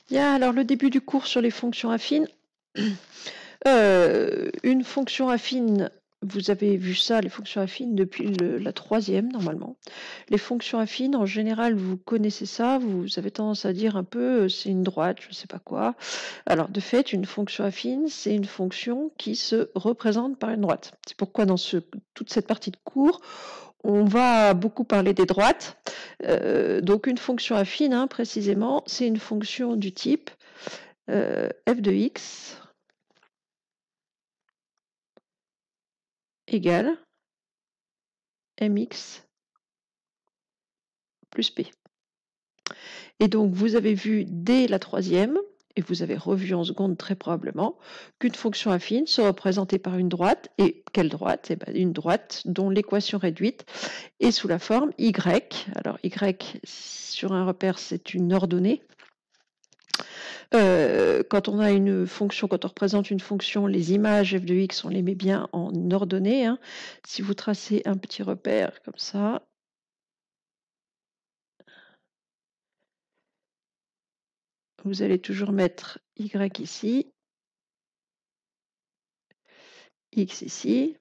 Bien, alors le début du cours sur les fonctions affines. Une fonction affine, vous avez vu ça, les fonctions affines, depuis la troisième, normalement. Les fonctions affines, en général, vous connaissez ça, vous avez tendance à dire un peu, c'est une droite, je ne sais pas quoi. Alors, de fait, une fonction affine, c'est une fonction qui se représente par une droite. C'est pourquoi dans toute cette partie de cours, on va beaucoup parler des droites. Donc, une fonction affine, hein, précisément, c'est une fonction du type f de x égale mx plus p. Et donc, vous avez vu dès la troisième, et vous avez revu en seconde très probablement, qu'une fonction affine se représentait par une droite. Et quelle droite? Eh bien, une droite dont l'équation réduite est sous la forme y. Alors, y sur un repère, c'est une ordonnée. Quand on a une fonction, quand on représente une fonction, les images f de x, on les met bien en ordonnée, hein. Si vous tracez un petit repère comme ça, vous allez toujours mettre y ici, x ici,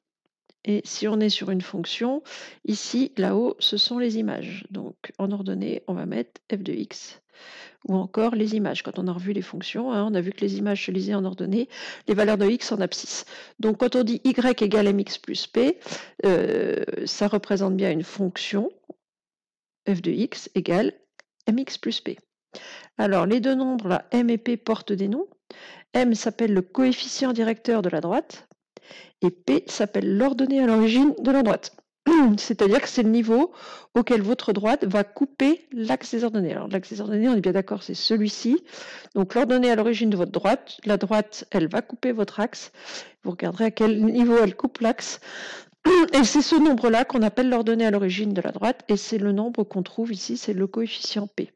et si on est sur une fonction, ici, là-haut, ce sont les images. Donc, en ordonnée, on va mettre f de x, ou encore les images. Quand on a revu les fonctions, hein, on a vu que les images se lisaient en ordonnée, les valeurs de x en abscisse. Donc, quand on dit y égale mx plus p, ça représente bien une fonction, f de x égale mx plus p. Alors, les deux nombres, là, m et p, portent des noms. M s'appelle le coefficient directeur de la droite, et P s'appelle l'ordonnée à l'origine de la droite. C'est-à-dire que c'est le niveau auquel votre droite va couper l'axe des ordonnées. Alors l'axe des ordonnées, on est bien d'accord, c'est celui-ci. Donc l'ordonnée à l'origine de votre droite, la droite, elle va couper votre axe. Vous regarderez à quel niveau elle coupe l'axe. Et c'est ce nombre-là qu'on appelle l'ordonnée à l'origine de la droite, et c'est le nombre qu'on trouve ici, c'est le coefficient P.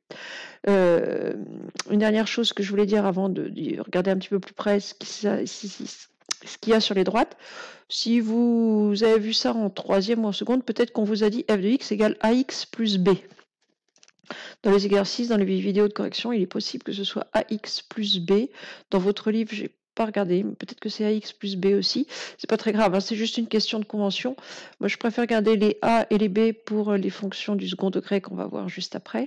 Une dernière chose que je voulais dire avant de regarder un petit peu plus près ce qu'il y a sur les droites. Si vous avez vu ça en troisième ou en seconde, peut-être qu'on vous a dit f de x égale ax plus b. Dans les exercices, dans les vidéos de correction, il est possible que ce soit ax plus b. Dans votre livre, j'ai pas regardé, peut-être que c'est ax plus b aussi. C'est pas très grave, hein, c'est juste une question de convention. Moi, je préfère garder les a et les b pour les fonctions du second degré qu'on va voir juste après.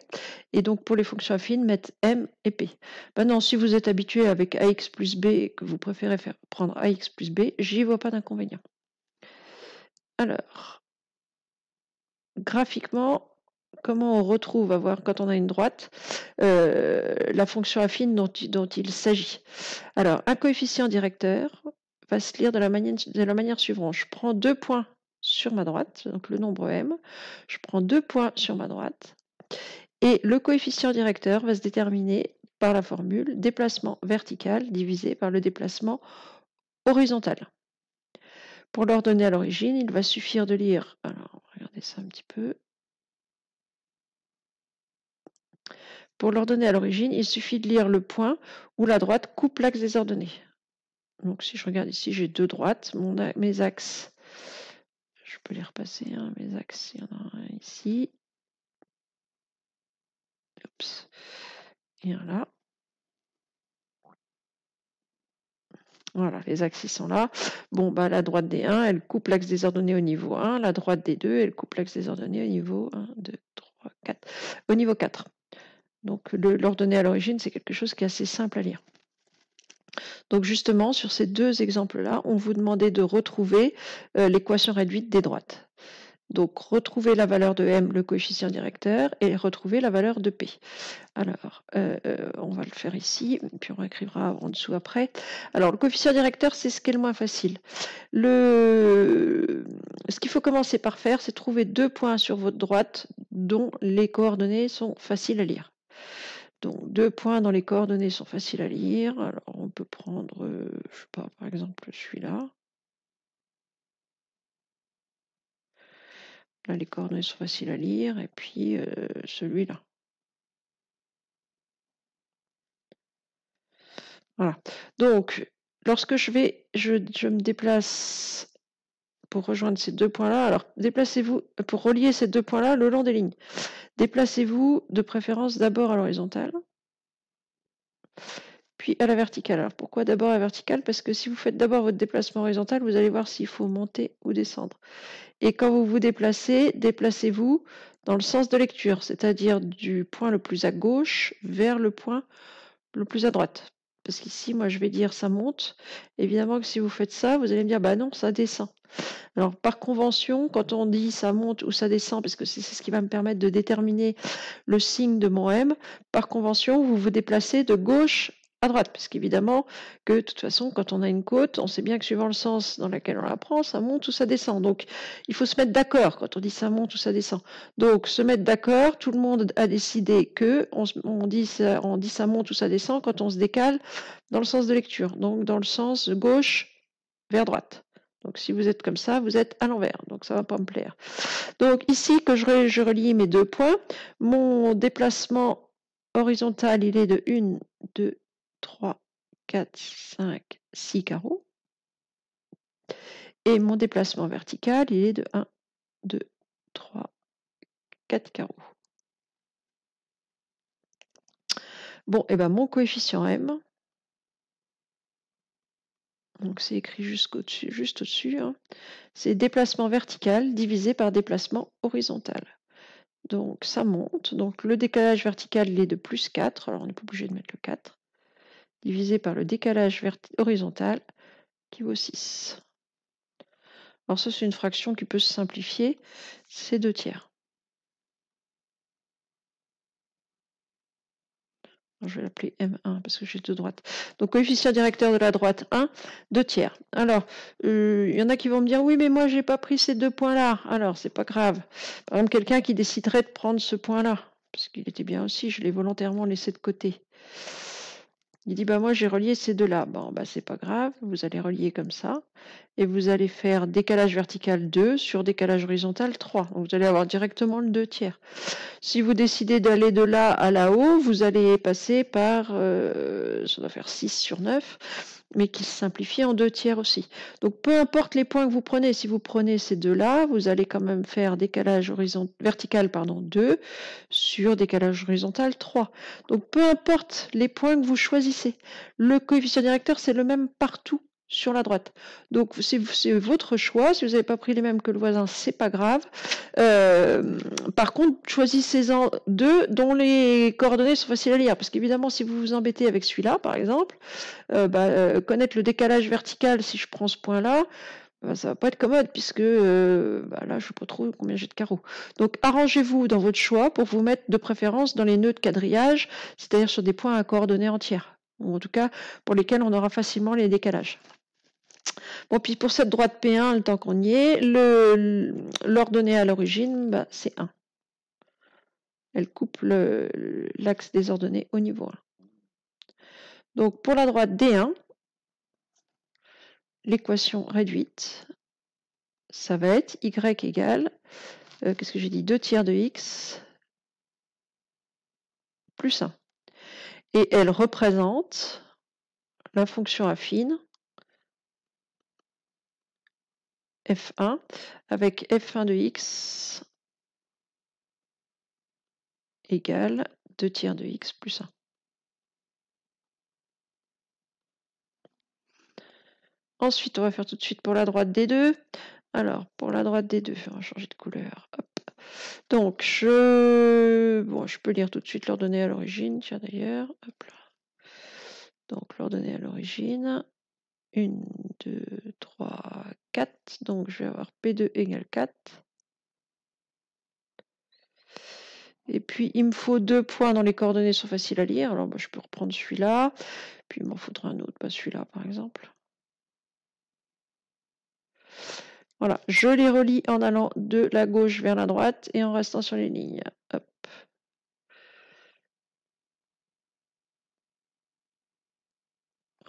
Et donc, pour les fonctions affines, mettre m et p. Maintenant, si vous êtes habitué avec ax plus b et que vous préférez prendre ax plus b, j'y vois pas d'inconvénient. Alors, graphiquement, comment on retrouve, à voir quand on a une droite, la fonction affine dont il s'agit. Alors, un coefficient directeur va se lire de la manière suivante. Je prends 2 points sur ma droite, donc le nombre m, je prends 2 points sur ma droite, et le coefficient directeur va se déterminer par la formule déplacement vertical divisé par le déplacement horizontal. Pour l'ordonnée à l'origine, il va suffire de lire, alors regardez ça un petit peu. Pour l'ordonnée à l'origine, il suffit de lire le point où la droite coupe l'axe des ordonnées. Donc si je regarde ici, j'ai deux droites. Mes axes, je peux les repasser, hein, mes axes, il y en a un ici. Oups. Et un là. Voilà, les axes ils sont là. Bon, bah, la droite des 1, elle coupe l'axe des ordonnées au niveau 1. La droite des 2, elle coupe l'axe des ordonnées au niveau 1, 2, 3, 4. Au niveau 4. Donc l'ordonnée à l'origine, c'est quelque chose qui est assez simple à lire. Donc justement, sur ces deux exemples-là, on vous demandait de retrouver l'équation réduite des droites. Donc retrouver la valeur de m, le coefficient directeur, et retrouver la valeur de p. Alors, on va le faire ici, puis on écrira en dessous après. Alors, le coefficient directeur, c'est ce qui est le moins facile. Ce qu'il faut commencer par faire, c'est trouver 2 points sur votre droite dont les coordonnées sont faciles à lire. Donc, 2 points dont les coordonnées sont faciles à lire. Alors, on peut prendre, je sais pas, par exemple, celui-là. Là, les coordonnées sont faciles à lire. Et puis, celui-là. Voilà. Donc, lorsque je me déplace pour rejoindre ces 2 points-là. Alors, déplacez-vous, pour relier ces 2 points-là le long des lignes. Déplacez-vous de préférence d'abord à l'horizontale. puis à la verticale. Alors pourquoi d'abord à la verticale? Parce que si vous faites d'abord votre déplacement horizontal, vous allez voir s'il faut monter ou descendre. Et quand vous vous déplacez, déplacez-vous dans le sens de lecture, c'est-à-dire du point le plus à gauche vers le point le plus à droite. Parce qu'ici, moi, je vais dire ça monte. Évidemment que si vous faites ça, vous allez me dire, bah non, ça descend. Alors, par convention, quand on dit ça monte ou ça descend, parce que c'est ce qui va me permettre de déterminer le signe de mon M, par convention, vous vous déplacez de gauche à droite, parce qu'évidemment que de toute façon, quand on a une côte, on sait bien que suivant le sens dans lequel on la prend, ça monte ou ça descend. Donc, il faut se mettre d'accord quand on dit ça monte ou ça descend. Donc, se mettre d'accord, tout le monde a décidé que on dit ça monte ou ça descend quand on se décale dans le sens de lecture, donc dans le sens de gauche vers droite. Donc, si vous êtes comme ça, vous êtes à l'envers. Donc, ça ne va pas me plaire. Donc, ici, que je relie mes deux points, mon déplacement horizontal, il est de 1, 2, 3, 4, 5, 6 carreaux. Et mon déplacement vertical, il est de 1, 2, 3, 4 carreaux. Bon, et ben mon coefficient M, donc c'est écrit juste au-dessus, hein, c'est déplacement vertical divisé par déplacement horizontal. Donc ça monte, donc le décalage vertical il est de plus 4, alors on n'est pas obligé de mettre le 4, divisé par le décalage horizontal qui vaut 6. Alors ça c'est une fraction qui peut se simplifier, c'est 2 tiers. Je vais l'appeler M1 parce que j'ai deux droites. Donc coefficient directeur de la droite 1, 2 tiers. Alors, il y en a qui vont me dire, oui, mais moi, j'ai pas pris ces deux points-là. Alors, c'est pas grave. Par exemple, quelqu'un qui déciderait de prendre ce point-là, parce qu'il était bien aussi, je l'ai volontairement laissé de côté. Il dit, bah moi, j'ai relié ces deux-là. Bon, bah c'est pas grave, vous allez relier comme ça. Et vous allez faire décalage vertical 2 sur décalage horizontal 3. Donc, vous allez avoir directement le 2 tiers. Si vous décidez d'aller de là à là-haut, vous allez passer par, ça doit faire 6 sur 9, mais qui se simplifie en 2 tiers aussi. Donc peu importe les points que vous prenez, si vous prenez ces deux-là, vous allez quand même faire décalage vertical 2 sur décalage horizontal 3. Donc peu importe les points que vous choisissez, le coefficient directeur c'est le même partout sur la droite. Donc c'est votre choix. Si vous n'avez pas pris les mêmes que le voisin, c'est pas grave. Par contre, choisissez-en deux dont les coordonnées sont faciles à lire. Parce qu'évidemment, si vous vous embêtez avec celui-là, par exemple, connaître le décalage vertical, si je prends ce point-là, ça va pas être commode puisque là, je sais pas trop combien j'ai de carreaux. Donc, arrangez-vous dans votre choix pour vous mettre de préférence dans les nœuds de quadrillage, c'est-à-dire sur des points à coordonnées entières. Ou en tout cas, pour lesquels on aura facilement les décalages. Bon, puis pour cette droite P1, le temps qu'on y est, l'ordonnée à l'origine, c'est 1. Elle coupe l'axe des ordonnées au niveau 1. Donc pour la droite D1, l'équation réduite, ça va être y égale, qu'est-ce que j'ai dit, 2 tiers de x plus 1. Et elle représente la fonction affine f1 avec f1 de x égale 2 tiers de x plus 1. Ensuite, on va faire tout de suite pour la droite D2. Alors, pour la droite D2, on va changer de couleur. Hop. Donc, je peux lire tout de suite l'ordonnée à l'origine. Tiens, d'ailleurs. Hop là. Donc, l'ordonnée à l'origine. 1, 2, 3, 4. Donc, je vais avoir P2 égale 4. Et puis, il me faut 2 points dont les coordonnées sont faciles à lire. Alors, je peux reprendre celui-là. Puis, il m'en faudra un autre, pas celui-là, par exemple. Voilà, je les relie en allant de la gauche vers la droite et en restant sur les lignes. Hop.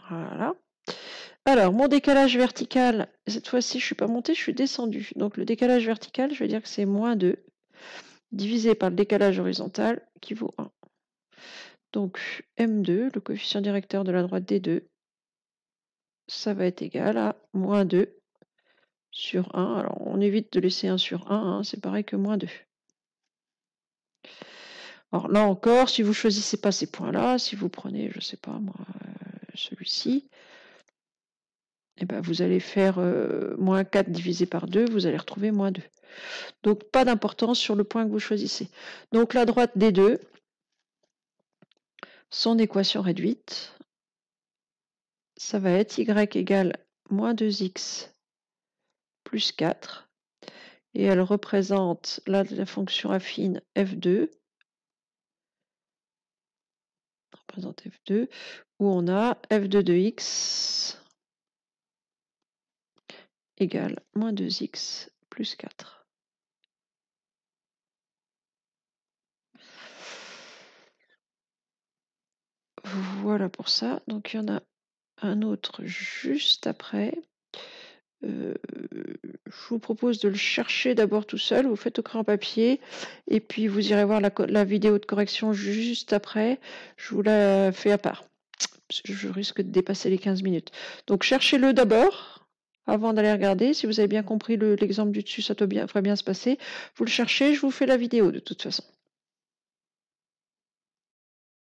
Voilà. Alors, mon décalage vertical, cette fois-ci, je ne suis pas montée, je suis descendue. Donc, le décalage vertical, je vais dire que c'est moins 2, divisé par le décalage horizontal, qui vaut 1. Donc, M2, le coefficient directeur de la droite D2, ça va être égal à moins 2 sur 1. Alors, on évite de laisser 1 sur 1, hein, c'est pareil que moins 2. Alors là encore, si vous ne choisissez pas ces points-là, si vous prenez, je ne sais pas moi, celui-ci, eh ben, vous allez faire moins 4 divisé par 2, vous allez retrouver moins 2. Donc pas d'importance sur le point que vous choisissez. Donc la droite des deux, son équation réduite, ça va être y égale moins 2x plus 4. Et elle représente la fonction affine f2. Représente f2, où on a f2 de x égale moins 2x plus 4. Voilà pour ça. Donc il y en a un autre juste après. Je vous propose de le chercher d'abord tout seul. Vous faites au crayon papier et puis vous irez voir la vidéo de correction juste après. Je vous la fais à part. Je risque de dépasser les 15 minutes. Donc cherchez-le d'abord avant d'aller regarder. Si vous avez bien compris l'exemple du dessus, ça devrait bien se passer. Vous le cherchez, je vous fais la vidéo de toute façon.